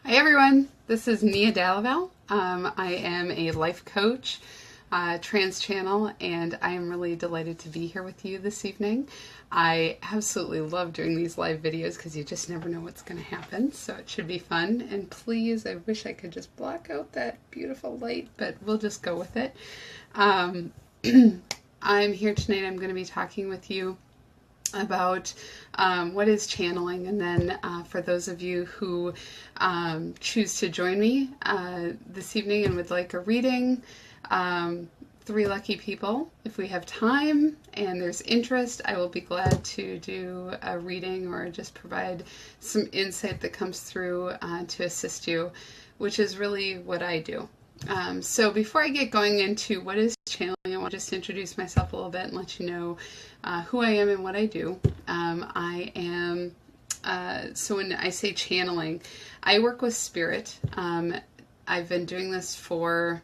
Hi everyone, this is Nea Clare. I am a life coach, trans channel, and I am really delighted to be here with you this evening. I absolutely love doing these live videos because you just never know what's going to happen, so it should be fun. And please, I wish I could just block out that beautiful light, but we'll just go with it. I'm here tonight. I'm going to be talking with you about what is channeling, and then for those of you who choose to join me this evening and would like a reading, 3 lucky people. If we have time and there's interest, I will be glad to do a reading or just provide some insight that comes through to assist you, which is really what I do. So before I get going into what is channeling, I want to just introduce myself a little bit and let you know who I am and what I do. I am, so when I say channeling, I work with spirit. I've been doing this for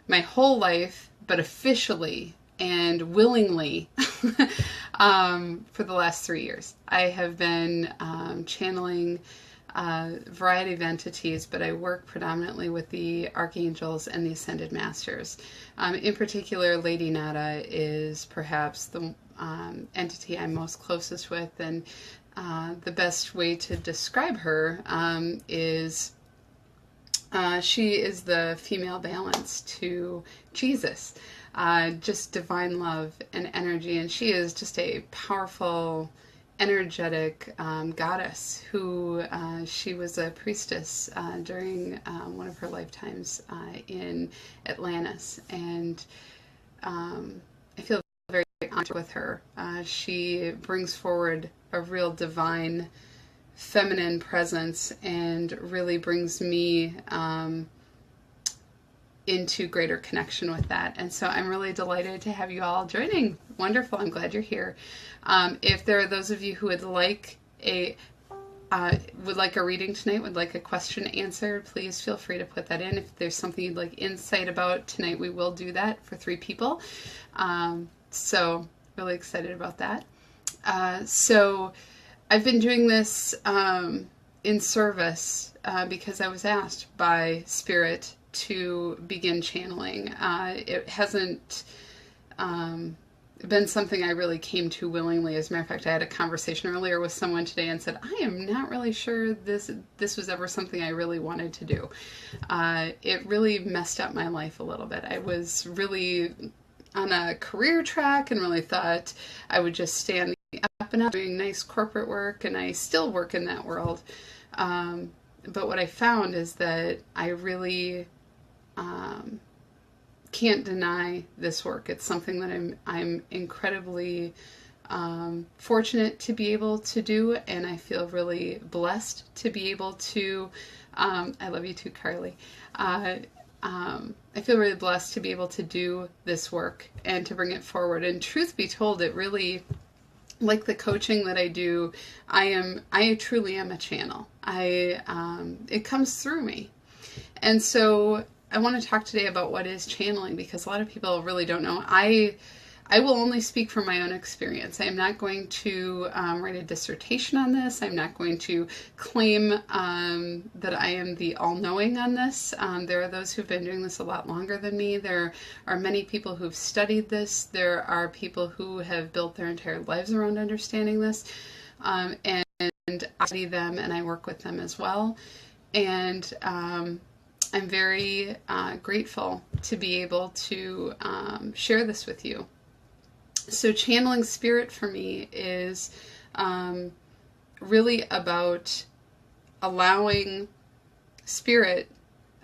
my whole life, but officially and willingly for the last 3 years. I have been channeling a variety of entities, but I work predominantly with the Archangels and the Ascended Masters. In particular, Lady Nada is perhaps the entity I'm most closest with, and the best way to describe her is she is the female balance to Jesus, just divine love and energy, and she is just a powerful, energetic goddess who she was a priestess during one of her lifetimes in Atlantis, and I feel very honored with her. She brings forward a real divine feminine presence and really brings me into greater connection with that. And so I'm really delighted to have you all joining. Wonderful. I'm glad you're here. If there are those of you who would like a reading tonight, would like a question answered, please feel free to put that in. If there's something you'd like insight about tonight, we will do that for 3 people. So really excited about that. So I've been doing this in service because I was asked by Spirit to begin channeling. It hasn't been something I really came to willingly. As a matter of fact, I had a conversation earlier with someone today and said, I am not really sure this was ever something I really wanted to do. It really messed up my life a little bit. I was really on a career track and really thought I would just stay on the up and up doing nice corporate work, and I still work in that world. But what I found is that I really can't deny this work. It's something that I'm incredibly fortunate to be able to do, and I feel really blessed to be able to. I love you too, Carly. I feel really blessed to be able to do this work and to bring it forward. And truth be told, it really, like the coaching that I do, I truly am a channel. It comes through me. And so I want to talk today about what is channeling, because a lot of people really don't know. I will only speak from my own experience. I am not going to write a dissertation on this. I'm not going to claim that I am the all-knowing on this. There are those who've been doing this a lot longer than me. There are many people who've studied this. There are people who have built their entire lives around understanding this. And I study them and I work with them as well. And I'm very grateful to be able to share this with you. So channeling spirit for me is really about allowing spirit,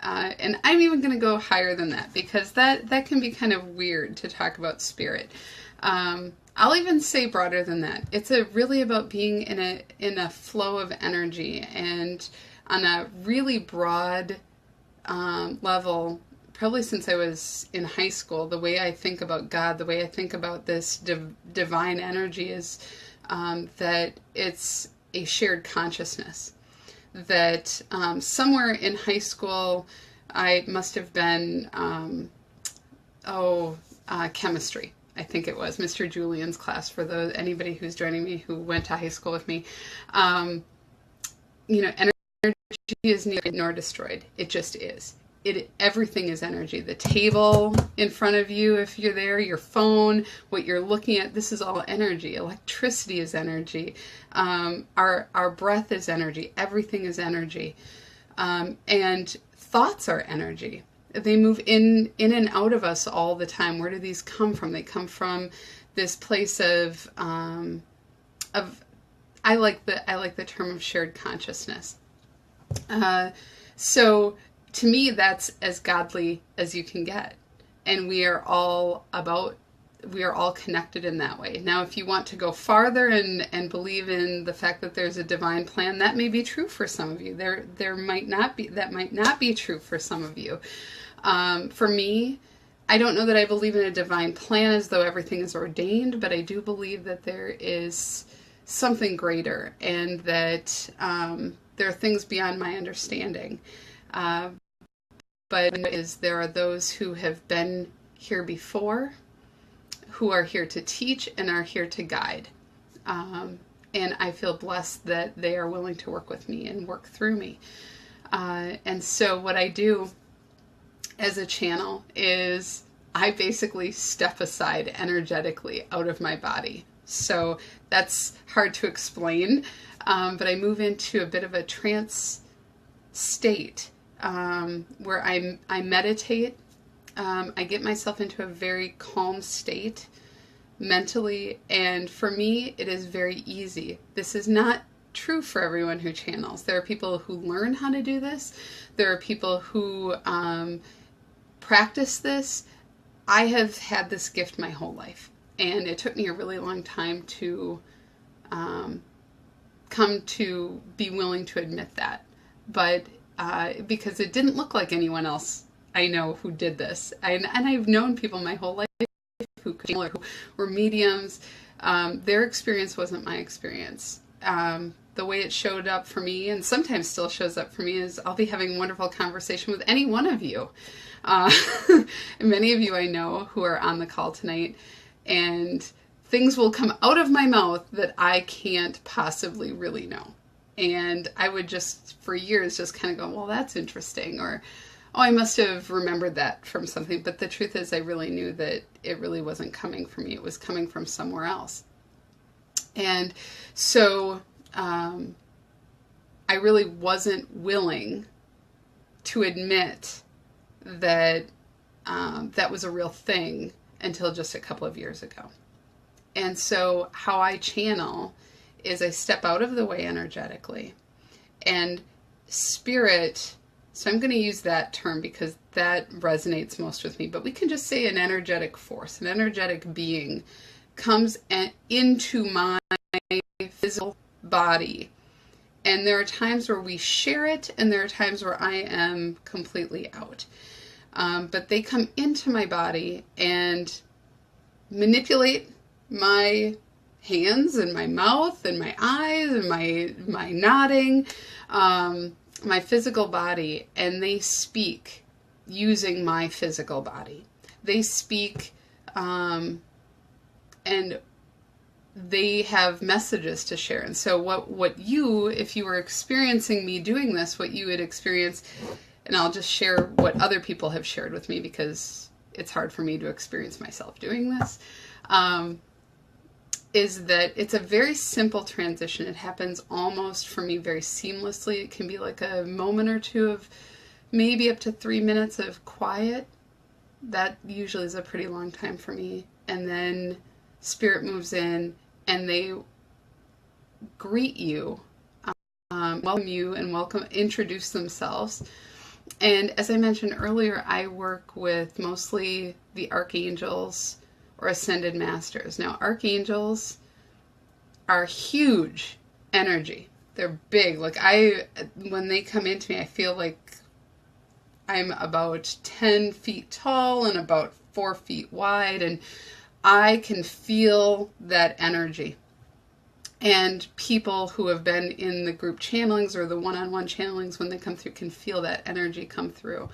and I'm even going to go higher than that, because that can be kind of weird to talk about spirit. I'll even say broader than that. It's really about being in a flow of energy, and on a really broad level. Probably since I was in high school, the way I think about God, the way I think about this divine energy is that it's a shared consciousness. That somewhere in high school, I must have been, chemistry. I think it was Mr. Julian's class, for anybody who's joining me who went to high school with me. Energy is neither nor destroyed. It just is. Everything is energy. The table in front of you, if you're there, your phone, what you're looking at, this is all energy. Electricity is energy. Our breath is energy. Everything is energy. And thoughts are energy. They move in and out of us all the time. Where do these come from? They come from this place of I like the term of shared consciousness. So to me, that's as godly as you can get. And we are all connected in that way. Now, if you want to go farther and believe in the fact that there's a divine plan, that may be true for some of you. That might not be true for some of you. For me, I don't know that I believe in a divine plan as though everything is ordained, but I do believe that there is something greater, and that there are things beyond my understanding. But there are those who have been here before, who are here to teach and are here to guide. And I feel blessed that they are willing to work with me and work through me. And so what I do as a channel is I basically step aside energetically out of my body. So that's hard to explain, but I move into a bit of a trance state where I meditate. I get myself into a very calm state mentally, and for me it is very easy. This is not true for everyone who channels. There are people who learn how to do this. There are people who practice this. I have had this gift my whole life, and it took me a really long time to come to be willing to admit that. But because it didn't look like anyone else I know who did this. And I've known people my whole life who were mediums. Their experience wasn't my experience. The way it showed up for me, and sometimes still shows up for me, is I'll be having a wonderful conversation with any one of you. Many of you I know who are on the call tonight, and things will come out of my mouth that I can't possibly really know. And I would just, for years, just kind of go, well, that's interesting, or, oh, I must have remembered that from something. But the truth is, I really knew that it really wasn't coming from me. It was coming from somewhere else. And so I really wasn't willing to admit that that was a real thing until just a couple of years ago. And so how I channel is I step out of the way energetically, and spirit, so I'm going to use that term because that resonates most with me, but we can just say an energetic force, an energetic being comes into my physical body. And there are times where we share it, and there are times where I am completely out. But they come into my body and manipulate my hands and my mouth and my eyes and my nodding, my physical body, and they speak using my physical body. They speak and they have messages to share. And so what you, if you were experiencing me doing this, what you would experience, and I'll just share what other people have shared with me because it's hard for me to experience myself doing this, is that it's a very simple transition. It happens almost for me very seamlessly. It can be like a moment or two of maybe up to 3 minutes of quiet. That usually is a pretty long time for me. And then spirit moves in and they greet you, welcome you, and introduce themselves. And as I mentioned earlier, I work with mostly the Archangels or Ascended Masters. Now, Archangels are huge energy. They're big. Like when they come into me, I feel like I'm about 10 feet tall and about 4 feet wide, and I can feel that energy. And people who have been in the group channelings or the one-on-one channelings, when they come through, can feel that energy come through.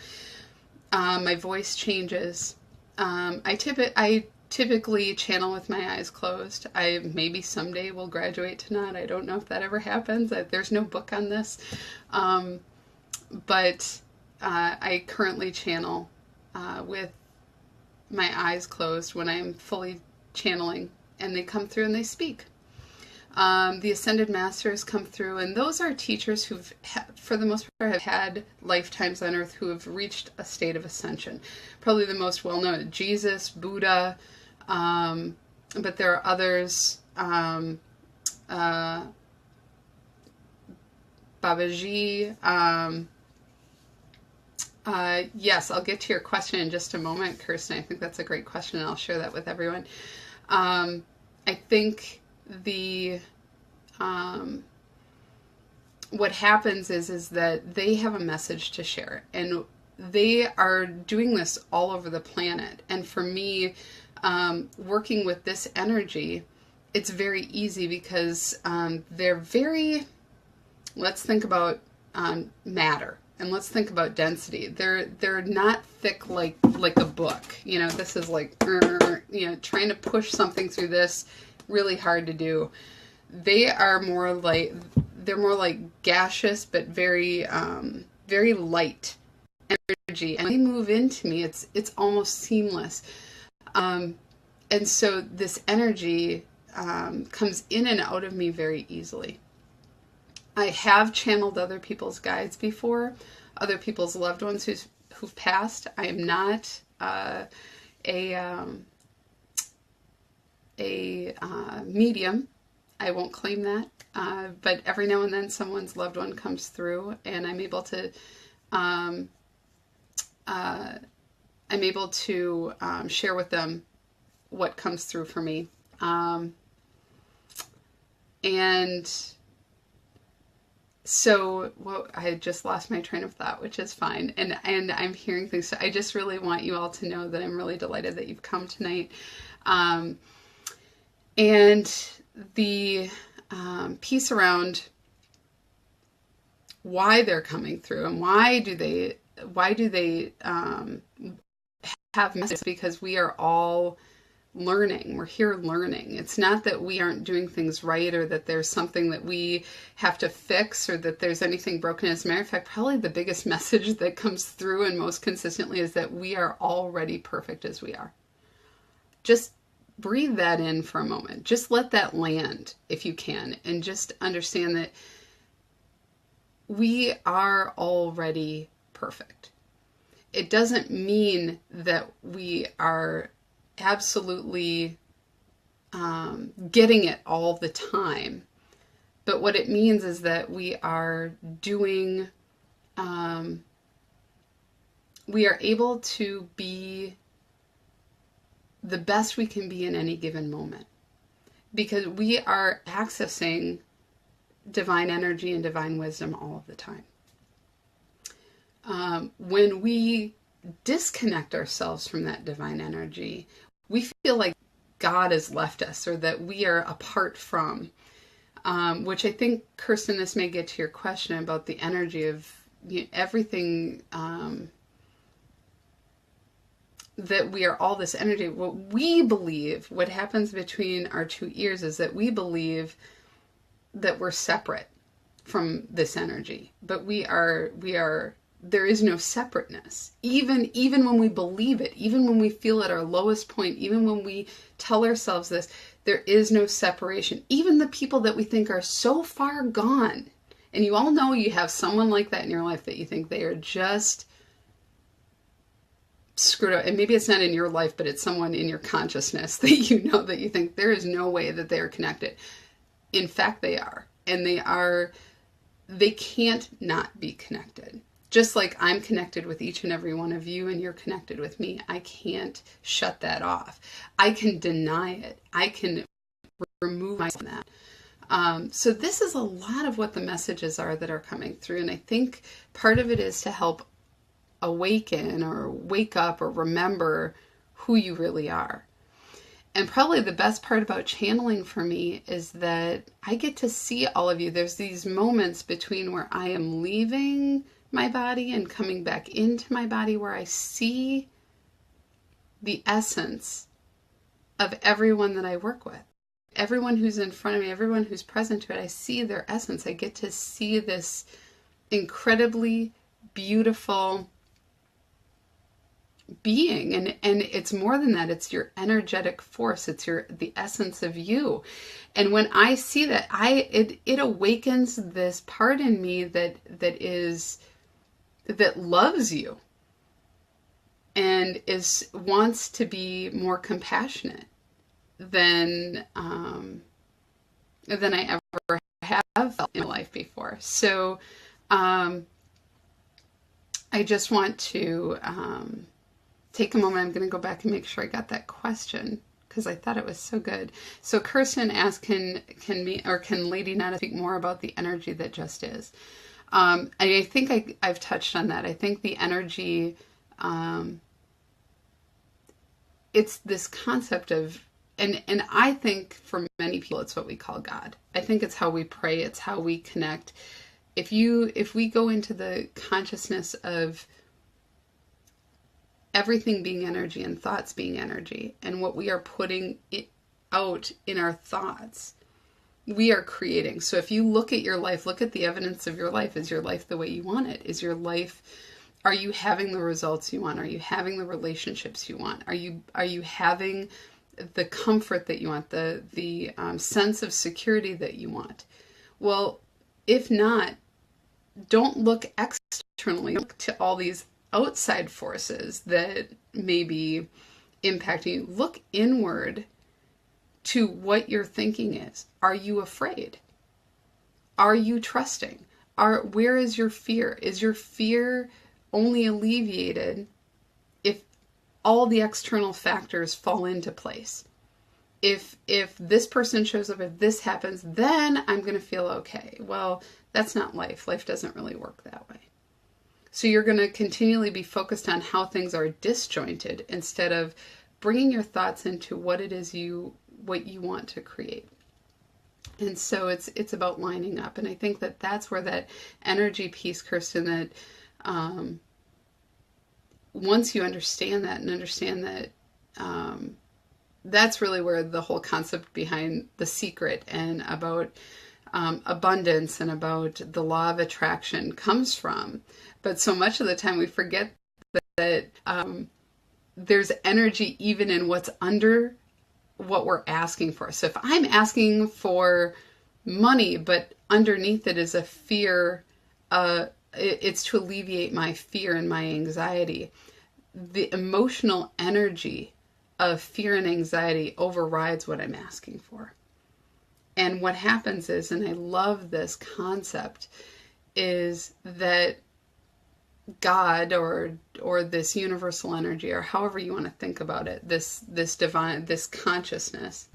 My voice changes. I typically channel with my eyes closed. I maybe someday will graduate to not. I don't know if that ever happens. There's no book on this. but I currently channel with my eyes closed when I'm fully channeling, and they come through and they speak. The Ascended Masters come through, and those are teachers who've, for the most part, have had lifetimes on Earth who have reached a state of ascension. Probably the most well-known, Jesus, Buddha, but there are others, Babaji. Yes, I'll get to your question in just a moment, Kirsten. I think that's a great question, and I'll share that with everyone. I think what happens is that they have a message to share, and they are doing this all over the planet. And for me, working with this energy, it's very easy because they're very, let's think about matter, and let's think about density. They're not thick like a book. You know, this is like, trying to push something through this, really hard to do. They are more like, they're more like gaseous, but very, very light energy. And when they move into me, it's almost seamless. And so this energy comes in and out of me very easily. I have channeled other people's guides before, other people's loved ones who've passed. I am not a medium. I won't claim that, but every now and then someone's loved one comes through, and I'm able to share with them what comes through for me, and so, well, I just lost my train of thought, which is fine, and I'm hearing things. So I just really want you all to know that I'm really delighted that you've come tonight, and the piece around why they're coming through and why do they have messages, because we are all learning. We're here learning. It's not that we aren't doing things right, or that there's something that we have to fix, or that there's anything broken. As a matter of fact, probably the biggest message that comes through and most consistently is that we are already perfect as we are. Just breathe that in for a moment. Just let that land if you can, and just understand that we are already perfect. It doesn't mean that we are absolutely getting it all the time, but what it means is that we are doing, we are able to be the best we can be in any given moment, because we are accessing divine energy and divine wisdom all of the time. When we disconnect ourselves from that divine energy, we feel like God has left us, or that we are apart from, which I think, Kirsten, this may get to your question about the energy of everything, that we are all this energy. What we believe, what happens between our two ears, is that we believe that we're separate from this energy, but we are, there is no separateness. Even when we believe it, even when we feel at our lowest point, even when we tell ourselves this, there is no separation. Even the people that we think are so far gone, and you all know you have someone like that in your life that you think they are just screwed up, and maybe it's not in your life, but it's someone in your consciousness that you know, that you think there is no way that they are connected. In fact, they are, and they can't not be connected. Just like I'm connected with each and every one of you, and you're connected with me. I can't shut that off. I can deny it. I can remove myself from that. So this is a lot of what the messages are that are coming through, and I think part of it is to help awaken or wake up or remember who you really are. And probably the best part about channeling for me is that I get to see all of you. There's these moments between where I am leaving my body and coming back into my body, where I see the essence of everyone that I work with. Everyone who's in front of me, everyone who's present to it, I see their essence. I get to see this incredibly beautiful being, and it's more than that. It's your energetic force. It's the essence of you. And when I see that, it awakens this part in me that loves you and wants to be more compassionate than I ever have felt in my life before. So I just want to take a moment. I'm going to go back and make sure I got that question because I thought it was so good. So Kirsten asked, can Lady Netta speak more about the energy that just is? I think I've touched on that. I think the energy, it's this concept of, and I think for many people, it's what we call God. I think it's how we pray. It's how we connect. If we go into the consciousness of everything being energy and thoughts being energy, and what we are putting out in our thoughts, we are creating. So if you look at your life, look at the evidence of your life. Is your life the way you want it? Is your life, are you having the results you want? Are you having the relationships you want? Are you having the comfort that you want, the sense of security that you want? Well, if not, don't look externally. Look to all these outside forces that may be impacting you. Look inward to what your thinking is. Are you afraid? Are you trusting? Where is your fear? Is your fear only alleviated if all the external factors fall into place? If this person shows up, if this happens, then I'm going to feel okay. Well, that's not life. Life doesn't really work that way. So you're going to continually be focused on how things are disjointed instead of bringing your thoughts into what it is what you want to create. And so it's about lining up. And I think that's where that energy piece, Kirsten, that once you understand that and understand that, that's really where the whole concept behind The Secret and about abundance and about the law of attraction comes from. But so much of the time we forget that there's energy even in what's under what we're asking for. So if I'm asking for money, but underneath it is a fear, it's to alleviate my fear and my anxiety. The emotional energy of fear and anxiety overrides what I'm asking for. And what happens is, and I love this concept, is that God or this universal energy, or however you want to think about it, this divine, this consciousness,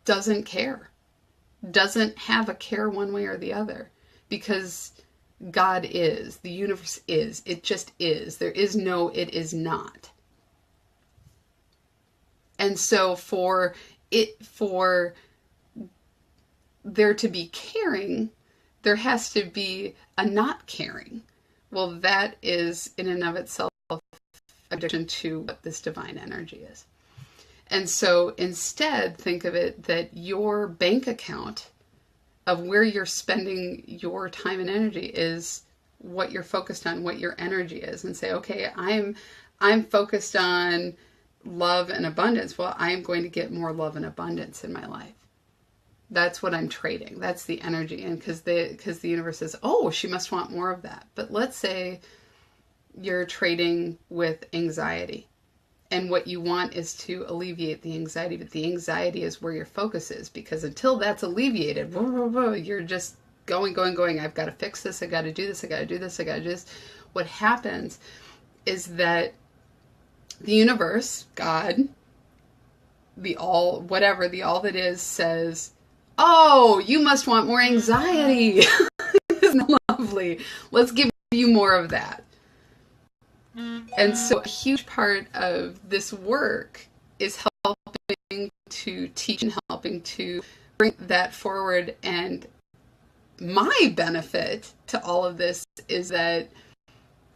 doesn't care, doesn't have a care one way or the other, because God is, the universe is, it just is. There is no it is not. And so for there to be caring, there has to be a not caring. Well, that is in and of itself addiction to what this divine energy is. And so instead, think of it that your bank account of where you're spending your time and energy is what you're focused on, what your energy is, and say, okay, I'm focused on love and abundance. Well, I'm going to get more love and abundance in my life. That's what I'm trading. That's the energy. And because the universe says, oh, she must want more of that. But let's say you're trading with anxiety, and what you want is to alleviate the anxiety, but the anxiety is where your focus is, because until that's alleviated, you're just going. I've got to fix this. I got to do this. I got to do this. I got to do this. What happens is that the universe, God, the all, whatever, the all that is, says, oh, you must want more anxiety. Isn't that lovely? Let's give you more of that. And so a huge part of this work is helping to teach and helping to bring that forward. And my benefit to all of this is that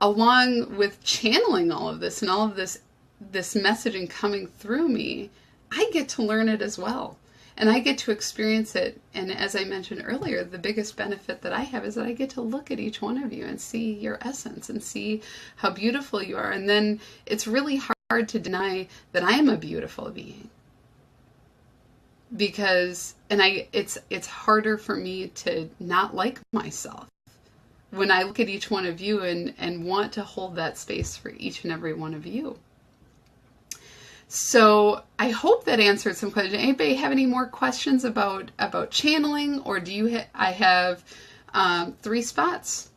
along with channeling all of this and all of this messaging coming through me, I get to learn it as well. and I get to experience it. And as I mentioned earlier, the biggest benefit that I have is that I get to look at each one of you and see your essence and see how beautiful you are. And then it's really hard to deny that I am a beautiful being, because it's harder for me to not like myself when I look at each one of you and want to hold that space for each and every one of you. So I hope that answered some questions. Anybody have any more questions about channeling, or do you I have 3 spots,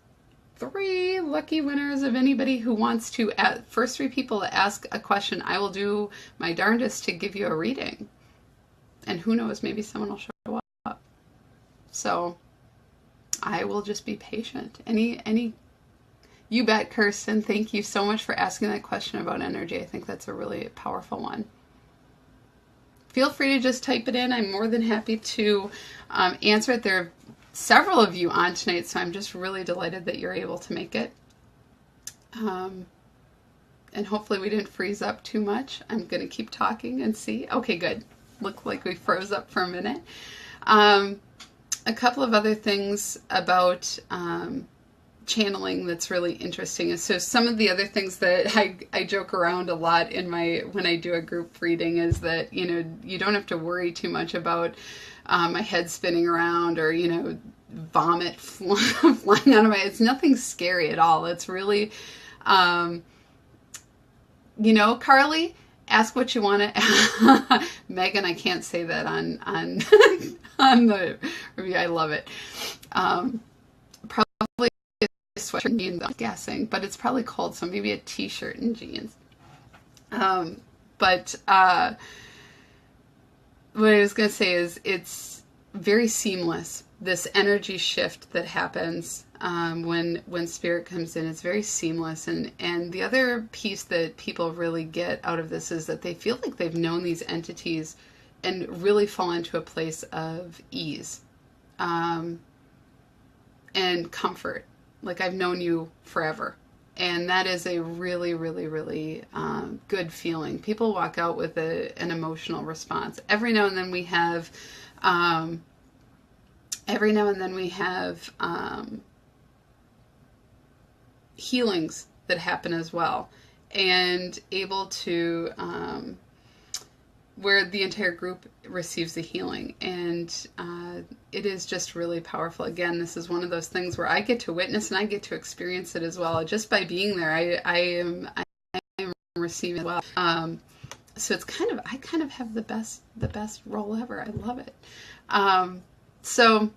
3 lucky winners of anybody who wants to, first 3 people to ask a question. I will do my darndest to give you a reading, and who knows, maybe someone will show up. So I will just be patient. Any You bet, Kirsten. Thank you so much for asking that question about energy. I think that's a really powerful one. Feel free to just type it in. I'm more than happy to answer it. There are several of you on tonight, so I'm just really delighted that you're able to make it. And hopefully we didn't freeze up too much. I'm going to keep talking and see. Okay, good. Looked like we froze up for a minute. A couple of other things about channeling that's really interesting. So some of the other things that I joke around a lot when I do a group reading is that, you don't have to worry too much about my head spinning around or, vomit flying out of it's nothing scary at all. It's really, Carly, ask what you want to. Megan, I can't say that on on the review. I love it. Probably a sweatshirt and jeans, I'm guessing, but it's probably cold, so maybe a t-shirt and jeans. But what I was going to say is it's very seamless. This energy shift that happens when spirit comes in, it's very seamless. And the other piece that people really get out of this is that they feel like they've known these entities and really fall into a place of ease and comfort. Like, I've known you forever. And that is a really, really, really good feeling. People walk out with an emotional response. Every now and then we have healings that happen as well, and able to where the entire group receives the healing, and it is just really powerful. Again, this is one of those things where I get to witness and I get to experience it as well. Just by being there, I am receiving it well. So it's I kind of have the best role ever. I love it. So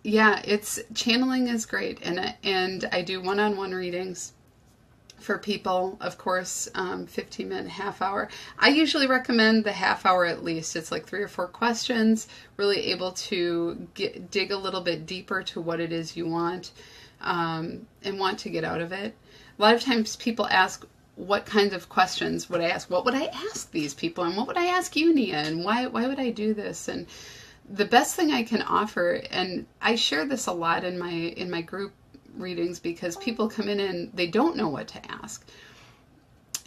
yeah, channeling is great, and I do one-on-one readings for people, of course, 15-minute, half hour. I usually recommend the half hour at least. It's like 3 or 4 questions, really able to dig a little bit deeper to what it is you want and want to get out of it. A lot of times people ask, what kinds of questions would I ask? What would I ask these people? And what would I ask you, Nea? And why would I do this? And the best thing I can offer, and I share this a lot in my group readings, because people come in and they don't know what to ask.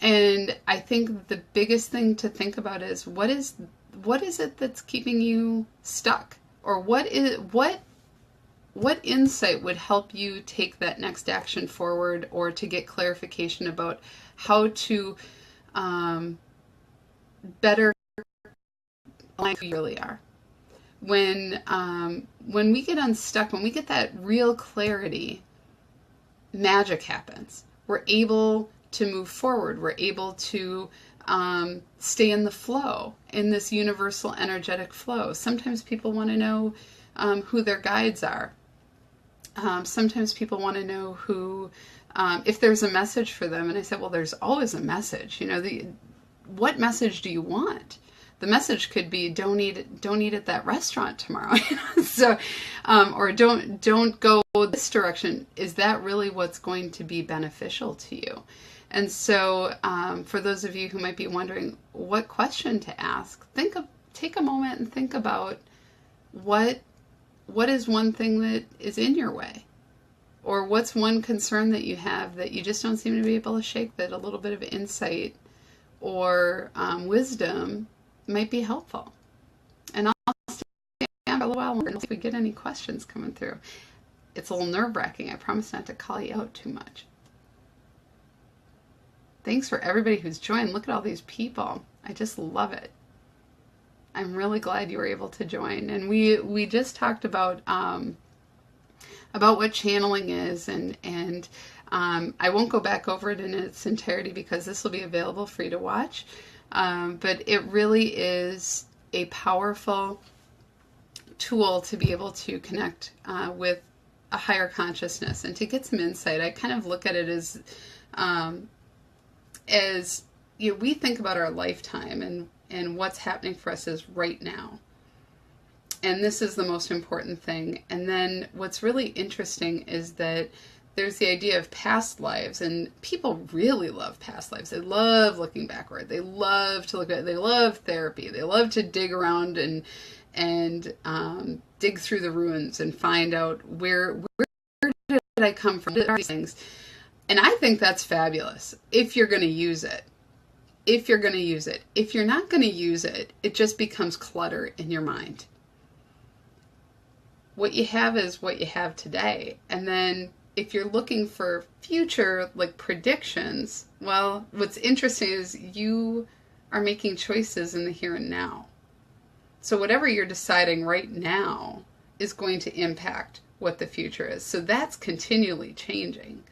And I think the biggest thing to think about is what is it that's keeping you stuck? Or what insight would help you take that next action forward, or to get clarification about how to better align who you really are. When we get unstuck, when we get that real clarity, magic happens. We're able to move forward. We're able to stay in the flow, in this universal energetic flow. Sometimes people want to know who their guides are. Sometimes people want to know who, if there's a message for them. And I said, well, there's always a message. What message do you want? The message could be, don't eat at that restaurant tomorrow. So, or don't go this direction. Is that really what's going to be beneficial to you? And so, for those of you who might be wondering what question to ask, take a moment and think about what is one thing that is in your way, or what's one concern that you have that you just don't seem to be able to shake, that a little bit of insight or wisdom might be helpful. And I'll stay on for a little while longer and see if we get any questions coming through. It's a little nerve-wracking. I promise not to call you out too much. Thanks for everybody who's joined. Look at all these people. I just love it. I'm really glad you were able to join. And we just talked about what channeling is, and I won't go back over it in its entirety because this will be available for you to watch. But it really is a powerful tool to be able to connect with a higher consciousness and to get some insight. I kind of look at it as you know, we think about our lifetime and what's happening for us is right now. And this is the most important thing. And then what's really interesting is that there's the idea of past lives, and people really love past lives. They love looking backward. They love to look at, they love therapy. They love to dig around and dig through the ruins and find out where did I come from, these things. And I think that's fabulous if you're going to use it. If you're going to use it. If you're not going to use it, it just becomes clutter in your mind. What you have is what you have today. And then if you're looking for future like predictions, well, what's interesting is you are making choices in the here and now. So whatever you're deciding right now is going to impact what the future is. So that's continually changing.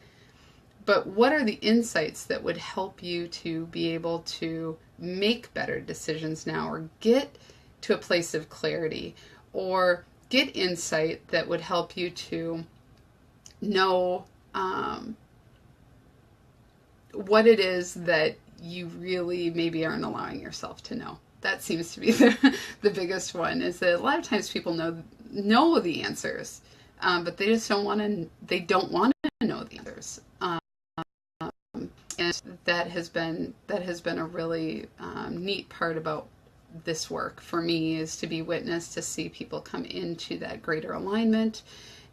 But what are the insights that would help you to be able to make better decisions now, or get to a place of clarity, or get insight that would help you to know what it is that you really maybe aren't allowing yourself to know? That seems to be the biggest one, is that a lot of times people know the answers, but they just don't want to know the answers. And that has been a really neat part about this work for me, is to be witness, to see people come into that greater alignment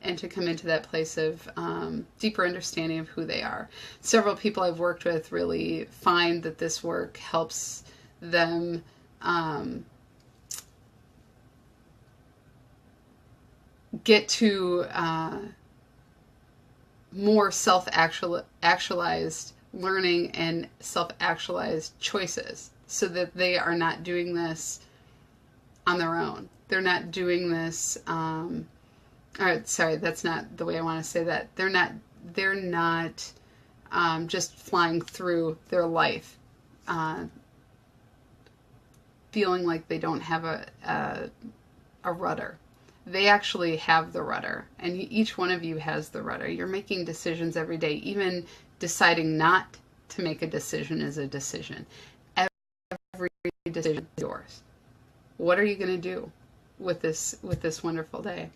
and to come into that place of deeper understanding of who they are. Several people I've worked with really find that this work helps them get to more self-actualized learning and self-actualized choices, so that they are not doing this on their own. They're not doing this, sorry, that's not the way I want to say that. They're not just flying through their life, feeling like they don't have a rudder. They actually have the rudder, and each one of you has the rudder. You're making decisions every day. Even deciding not to make a decision is a decision. Every decision is yours. What are you going to do with this wonderful day?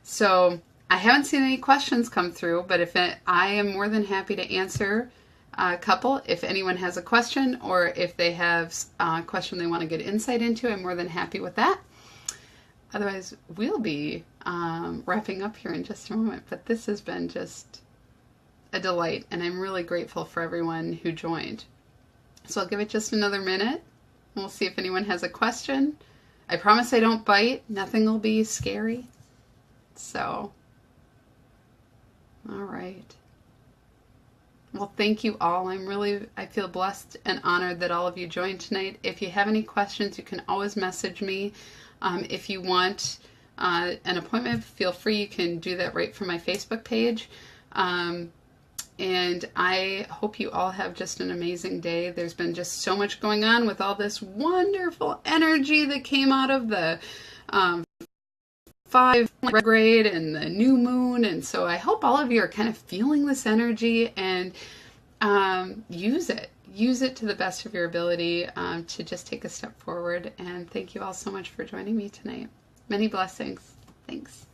So I haven't seen any questions come through, but I am more than happy to answer a couple. If anyone has a question, or if they have a question they want to get insight into, I'm more than happy with that. Otherwise, we'll be wrapping up here in just a moment. But this has been just a delight, and I'm really grateful for everyone who joined. So I'll give it just another minute, and we'll see if anyone has a question. I promise I don't bite. Nothing will be scary. So, all right. Well, thank you all. I feel blessed and honored that all of you joined tonight. If you have any questions, you can always message me. If you want an appointment, feel free. You can do that right from my Facebook page. And I hope you all have just an amazing day. There's been just so much going on with all this wonderful energy that came out of the 5 retrograde and the new moon. And so I hope all of you are kind of feeling this energy and use it. Use it to the best of your ability to just take a step forward. And thank you all so much for joining me tonight. Many blessings. Thanks.